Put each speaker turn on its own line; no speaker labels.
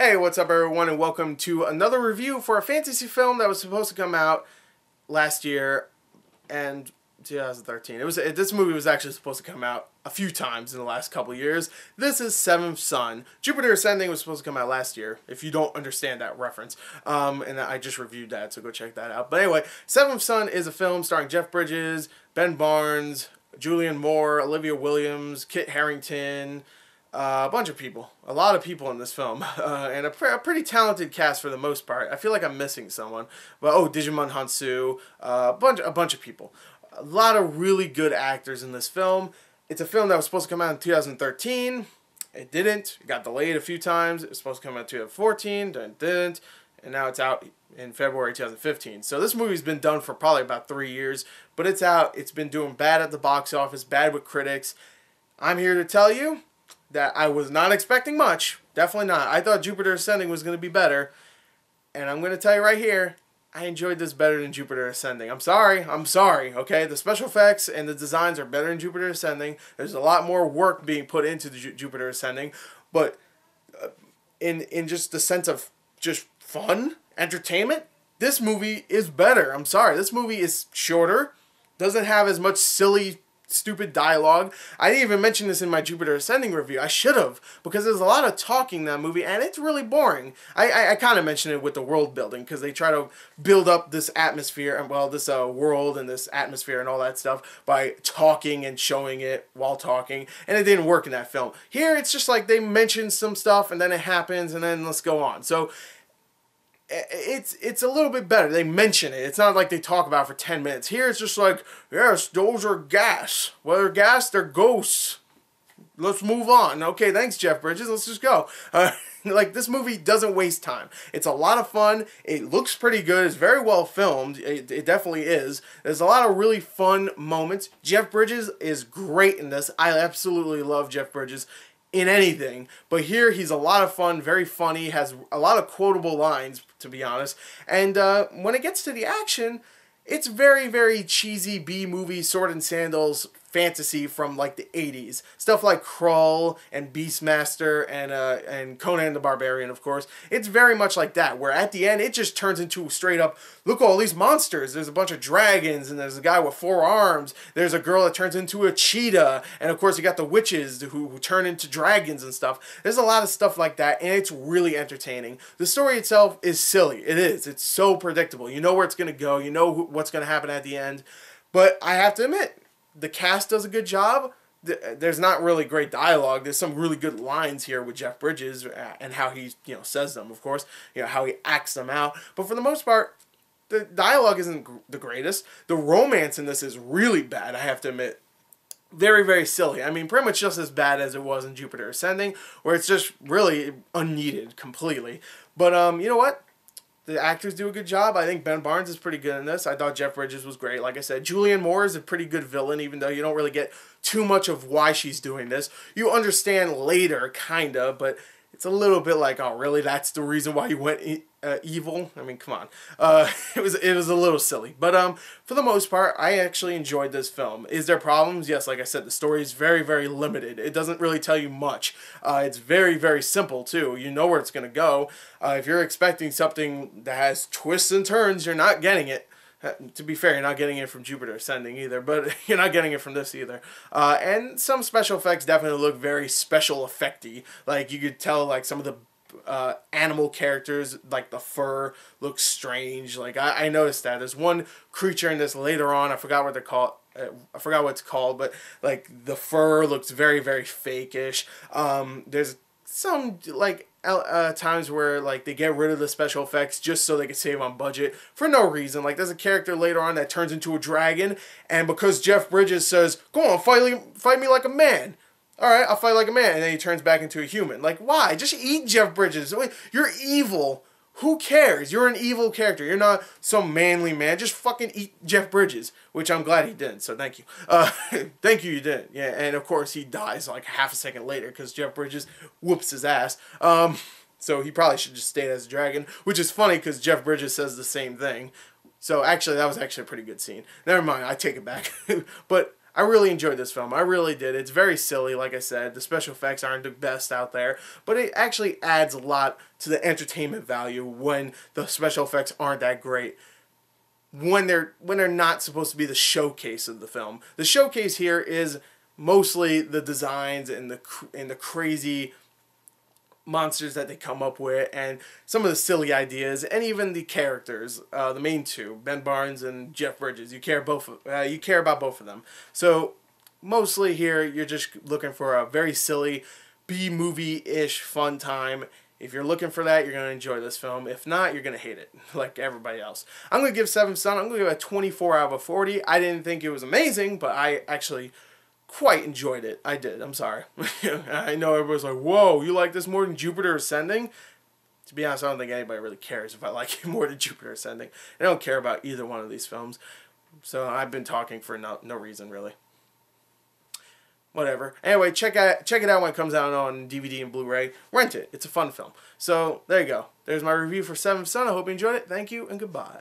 Hey, what's up everyone, and welcome to another review for a fantasy film that was supposed to come out last year and 2013. This movie was actually supposed to come out a few times in the last couple years. This is Seventh Son. Jupiter Ascending was supposed to come out last year, if you don't understand that reference. And I just reviewed that, so go check that out. But anyway, Seventh Son is a film starring Jeff Bridges, Ben Barnes, Julianne Moore, Olivia Williams, Kit Harington, a bunch of people. A lot of people in this film. And a pretty talented cast for the most part. I feel like I'm missing someone. But, Digimon Hansu, a bunch of people. A lot of really good actors in this film. It's a film that was supposed to come out in 2013. It didn't. It got delayed a few times. It was supposed to come out in 2014. Then it didn't. And now it's out in February 2015. So this movie's been done for probably about 3 years. But it's out. It's been doing bad at the box office. Bad with critics. I'm here to tell you that I was not expecting much. Definitely not. I thought Jupiter Ascending was going to be better. And I'm going to tell you right here, I enjoyed this better than Jupiter Ascending. I'm sorry, okay? The special effects and the designs are better than Jupiter Ascending. There's a lot more work being put into the Jupiter Ascending. But in just the sense of just fun, entertainment, this movie is better. I'm sorry. This movie is shorter, doesn't have as much silly, stupid dialogue. I didn't even mention this in my Jupiter Ascending review. I should have, because there's a lot of talking in that movie, and it's really boring. I kind of mentioned it with the world building, because they try to build up this atmosphere, and this world and this atmosphere and all that stuff by talking and showing it while talking, and it didn't work in that film. Here, it's just like they mention some stuff, and then it happens, and then let's go on. So it's a little bit better. They mention it. It's not like they talk about it for 10 minutes. Here it's just like, yes, those are gas. Well, they're gas, they're ghosts. Let's move on. Okay, thanks, Jeff Bridges. Let's just go. Like, this movie doesn't waste time. It's a lot of fun. It looks pretty good. It's very well filmed. It definitely is. There's a lot of really fun moments. Jeff Bridges is great in this. I absolutely love Jeff Bridges in anything, but here he's a lot of fun, very funny, has a lot of quotable lines, to be honest, and when it gets to the action, it's very, very cheesy B-movie sword and sandals fantasy from like the 80s. Stuff like Krull and Beastmaster and Conan the Barbarian, of course. It's very much like that, where at the end it just turns into straight up, look at all these monsters. There's a bunch of dragons, and there's a guy with 4 arms. There's a girl that turns into a cheetah, and of course you got the witches who turn into dragons and stuff. There's a lot of stuff like that, and it's really entertaining. The story itself is silly. It is. It's so predictable. You know where it's going to go. You know what's going to happen at the end. But I have to admit, the cast does a good job. There's not really great dialogue. There's some really good lines here with Jeff Bridges and how he, says them, of course. How he acts them out. But for the most part, the dialogue isn't the greatest. The romance in this is really bad, I have to admit. Very, very silly. I mean, pretty much just as bad as it was in Jupiter Ascending, where it's just really unneeded completely. But, you know what? The actors do a good job. I think Ben Barnes is pretty good in this. I thought Jeff Bridges was great. Like I said, Julianne Moore is a pretty good villain, even though you don't really get too much of why she's doing this. You understand later, kinda, but it's a little bit like, oh, really? That's the reason why you went evil? I mean, come on. It was a little silly. But for the most part, I actually enjoyed this film. Is there problems? Yes, like I said, the story is very, very limited. It doesn't really tell you much. It's very, very simple, too. You know where it's going to go. If you're expecting something that has twists and turns, you're not getting it. To be fair, you're not getting it from Jupiter Ascending either, but you're not getting it from this either. And some special effects definitely look very special effecty. Like, you could tell, like, some of the animal characters, like the fur, looks strange. Like, I noticed that. There's one creature in this later on, I forgot what they're called. I forgot what it's called, but, like, the fur looks very, very fake-ish. There's some, like, times where, like, they get rid of the special effects just so they can save on budget for no reason. Like, there's a character later on that turns into a dragon, and because Jeff Bridges says, go on, fight me like a man. Alright, I'll fight like a man, and then he turns back into a human. Like, why? Just eat Jeff Bridges. You're evil. Who cares? You're an evil character. You're not some manly man. Just fucking eat Jeff Bridges, which I'm glad he didn't, so thank you. Thank you didn't. Yeah, and of course he dies like half a second later because Jeff Bridges whoops his ass. So he probably should just stay as a dragon, which is funny because Jeff Bridges says the same thing. So actually, that was actually a pretty good scene. Never mind, I take it back. But I really enjoyed this film. I really did. It's very silly, like I said. The special effects aren't the best out there, but it actually adds a lot to the entertainment value when the special effects aren't that great. When they're not supposed to be the showcase of the film. The showcase here is mostly the designs and the crazy monsters that they come up with, and some of the silly ideas, and even the characters, the main two, Ben Barnes and Jeff Bridges. You care about both of them. So mostly here, you're just looking for a very silly B-movie-ish fun time. If you're looking for that, you're going to enjoy this film. If not, you're going to hate it, like everybody else. I'm going to give Seventh Son, I'm going to give it a 24 out of 40. I didn't think it was amazing, but I actually quite enjoyed it. I did. I'm sorry. I know everybody's like, whoa, you like this more than Jupiter Ascending? To be honest, I don't think anybody really cares if I like it more than Jupiter Ascending. I don't care about either one of these films. So I've been talking for no reason, really. Whatever. Anyway, check it out when it comes out on DVD and Blu-ray. Rent it. It's a fun film. So there you go. There's my review for Seventh Son. I hope you enjoyed it. Thank you and goodbye.